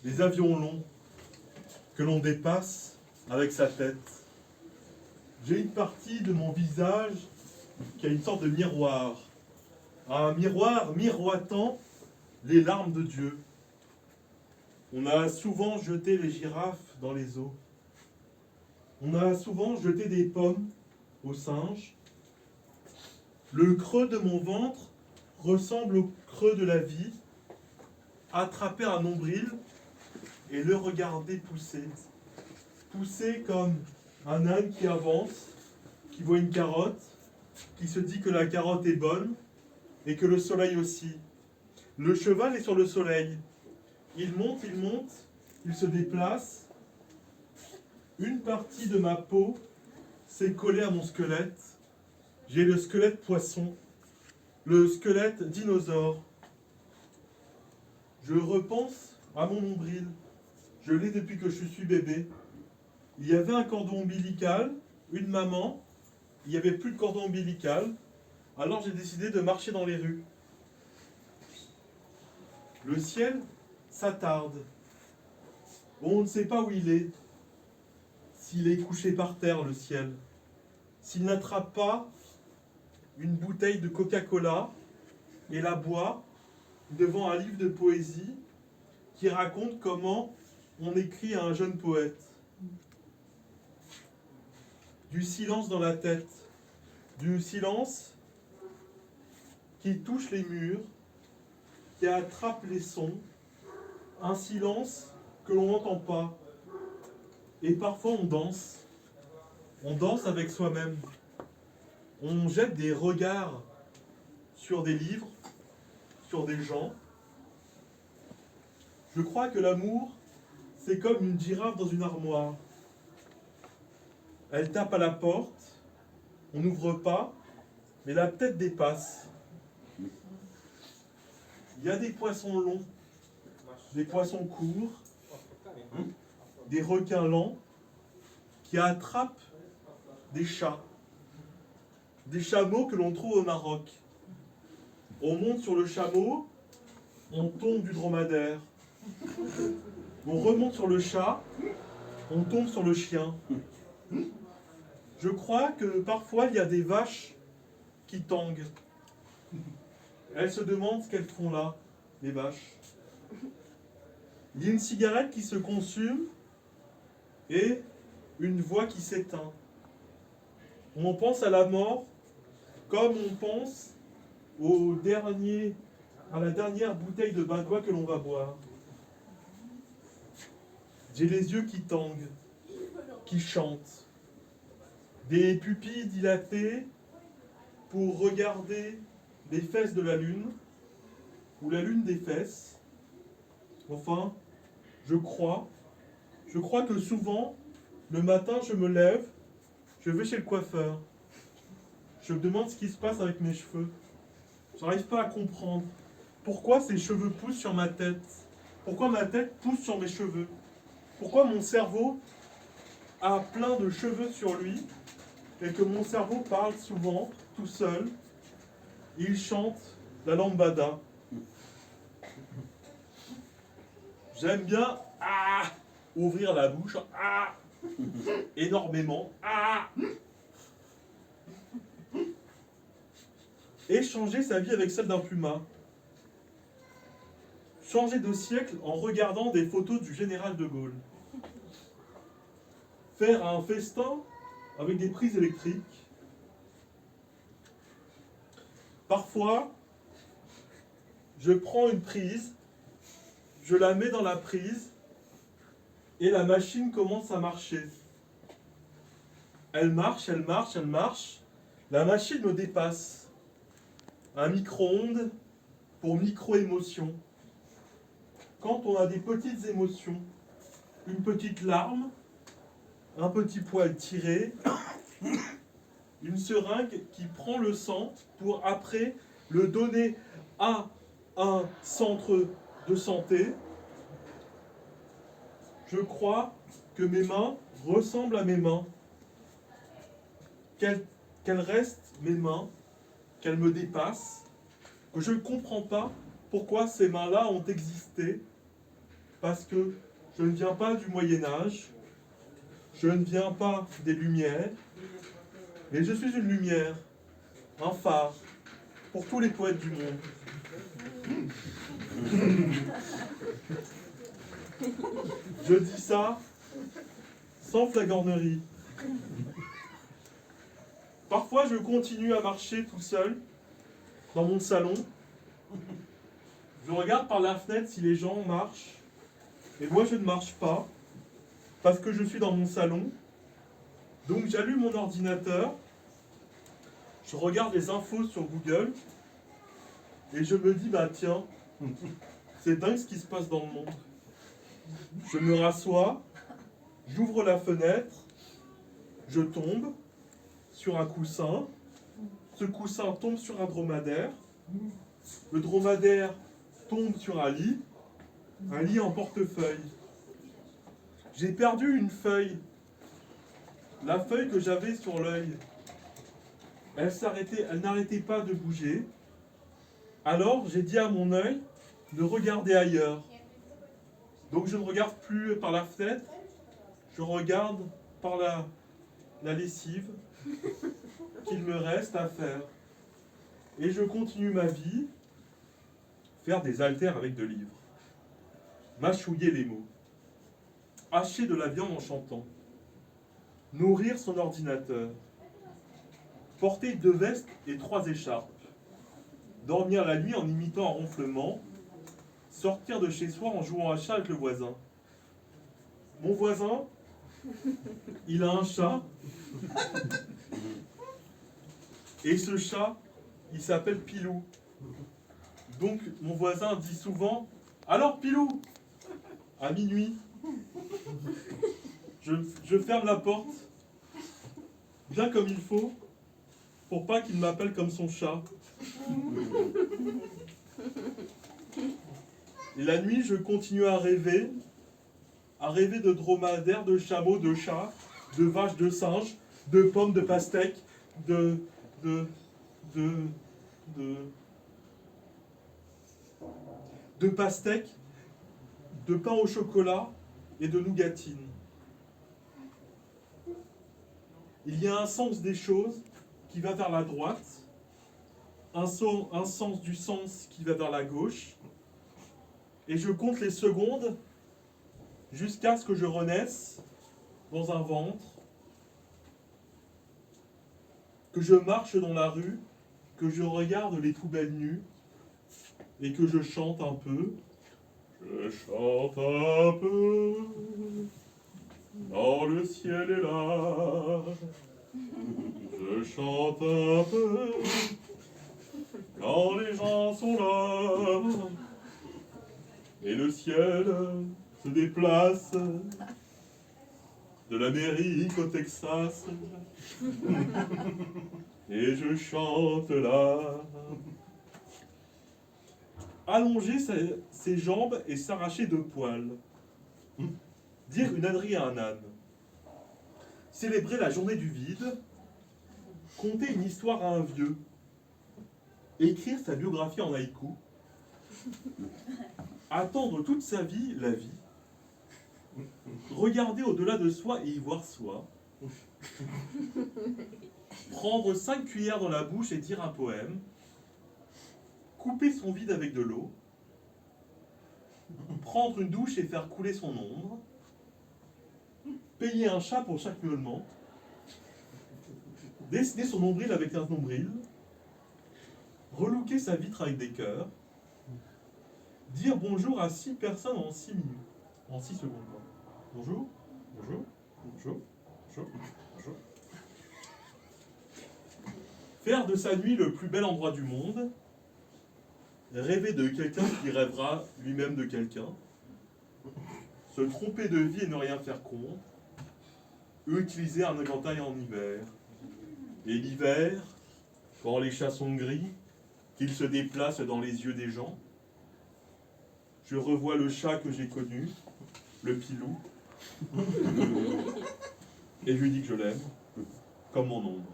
des avions longs que l'on dépasse avec sa tête. J'ai une partie de mon visage qui a une sorte de miroir. Un miroir miroitant les larmes de Dieu. On a souvent jeté les girafes dans les eaux. On a souvent jeté des pommes aux singes. Le creux de mon ventre ressemble au creux de la vie. Attraper un nombril et le regarder pousser. Pousser comme un âne qui avance, qui voit une carotte, qui se dit que la carotte est bonne et que le soleil aussi. Le cheval est sur le soleil. Il monte, il se déplace. Une partie de ma peau s'est collée à mon squelette. J'ai le squelette poisson, le squelette dinosaure. Je repense à mon nombril. Je l'ai depuis que je suis bébé. Il y avait un cordon ombilical, une maman. Il n'y avait plus de cordon ombilical. Alors j'ai décidé de marcher dans les rues. Le ciel s'attarde. On ne sait pas où il est. S'il est couché par terre, le ciel. S'il n'attrape pas une bouteille de Coca-Cola et la boit devant un livre de poésie qui raconte comment on écrit à un jeune poète. Du silence dans la tête. Du silence qui touche les murs, qui attrape les sons, un silence que l'on n'entend pas. Et parfois on danse avec soi-même. On jette des regards sur des livres, sur des gens. Je crois que l'amour, c'est comme une girafe dans une armoire. Elle tape à la porte, on n'ouvre pas, mais la tête dépasse. Il y a des poissons longs, des poissons courts, des requins lents qui attrapent des chats, des chameaux que l'on trouve au Maroc. On monte sur le chameau, on tombe du dromadaire. On remonte sur le chat, on tombe sur le chien. Je crois que parfois il y a des vaches qui tanguent. Elles se demandent ce qu'elles font là, les vaches. Il y a une cigarette qui se consume et une voix qui s'éteint. On pense à la mort comme on pense à la dernière bouteille de Badois que l'on va boire. J'ai les yeux qui tanguent, qui chantent. Des pupilles dilatées pour regarder les fesses de la lune, ou la lune des fesses. Enfin, je crois que souvent, le matin, je me lève, je vais chez le coiffeur. Je me demande ce qui se passe avec mes cheveux. Je n'arrive pas à comprendre. Pourquoi ces cheveux poussent sur ma tête? Pourquoi ma tête pousse sur mes cheveux? Pourquoi mon cerveau a plein de cheveux sur lui et que mon cerveau parle souvent, tout seul. Il chante la lambada. J'aime bien ouvrir la bouche énormément. Et changer sa vie avec celle d'un puma. Changer de siècle en regardant des photos du général de Gaulle. Faire un festin avec des prises électriques. Parfois, je prends une prise, je la mets dans la prise et la machine commence à marcher. Elle marche, elle marche, elle marche. La machine me dépasse. Un micro-ondes pour micro-émotions. Quand on a des petites émotions, une petite larme, un petit poil tiré, une seringue qui prend le sang pour après le donner à un centre de santé, je crois que mes mains ressemblent à mes mains. Qu'elles restent mes mains, qu'elles me dépassent, que je ne comprends pas pourquoi ces mains-là ont existé, parce que je ne viens pas du Moyen-Âge, je ne viens pas des Lumières, mais je suis une lumière, un phare, pour tous les poètes du monde. Je dis ça sans flagornerie. Parfois, je continue à marcher tout seul dans mon salon. Je regarde par la fenêtre si les gens marchent. Et moi, je ne marche pas parce que je suis dans mon salon. Donc, j'allume mon ordinateur. Je regarde les infos sur Google. Et je me dis, bah tiens, c'est dingue ce qui se passe dans le monde. Je me rassois, j'ouvre la fenêtre, je tombe sur un coussin. Ce coussin tombe sur un dromadaire. Le dromadaire tombe sur un lit en portefeuille. J'ai perdu une feuille. La feuille que j'avais sur l'œil. Elle n'arrêtait pas de bouger. Alors j'ai dit à mon œil de regarder ailleurs. Donc je ne regarde plus par la fenêtre, je regarde par la lessive qu'il me reste à faire. Et je continue ma vie, faire des haltères avec de livres, mâchouiller les mots, hacher de la viande en chantant, nourrir son ordinateur, porter 2 vestes et 3 écharpes, dormir la nuit en imitant un ronflement, sortir de chez soi en jouant à chat avec le voisin. Mon voisin, il a un chat, et ce chat, il s'appelle Pilou. Donc mon voisin dit souvent « Alors Pilou ?» à minuit. Je ferme la porte, bien comme il faut, pour pas qu'il m'appelle comme son chat. Et la nuit, je continue à rêver de dromadaires, de chameaux, de chats, de vaches, de singes, de pommes, de pastèques, de pastèques, de pain au chocolat et de nougatine. Il y a un sens des choses qui va vers la droite, un sens du sens qui va vers la gauche, et je compte les secondes jusqu'à ce que je renaisse dans un ventre, que je marche dans la rue, que je regarde les poubelles nues et que je chante un peu. Je chante un peu, dans le ciel est là. Je chante un peu, quand les gens sont là. Et le ciel se déplace de l'Amérique au Texas. Et je chante là. Allonger ses jambes et s'arracher 2 poils. Dire une ânerie à un âne. Célébrer la journée du vide. Conter une histoire à un vieux. Écrire sa biographie en haïku. Attendre toute sa vie la vie. Regarder au-delà de soi et y voir soi. Prendre 5 cuillères dans la bouche et dire un poème. Couper son vide avec de l'eau. Prendre une douche et faire couler son ombre. Payer un chat pour chaque miaulement. Dessiner son nombril avec un nombril. Relooker sa vitre avec des cœurs. Dire bonjour à 6 personnes en 6 minutes. En 6 secondes. Quoi. Bonjour, bonjour, bonjour, bonjour, bonjour. Faire de sa nuit le plus bel endroit du monde. Rêver de quelqu'un qui rêvera lui-même de quelqu'un. Se tromper de vie et ne rien faire contre. Utiliser un éventail en hiver. Et l'hiver, quand les chats sont gris, qu'ils se déplacent dans les yeux des gens. Je revois le chat que j'ai connu, le Pilou, et je lui dis que je l'aime, comme mon ombre.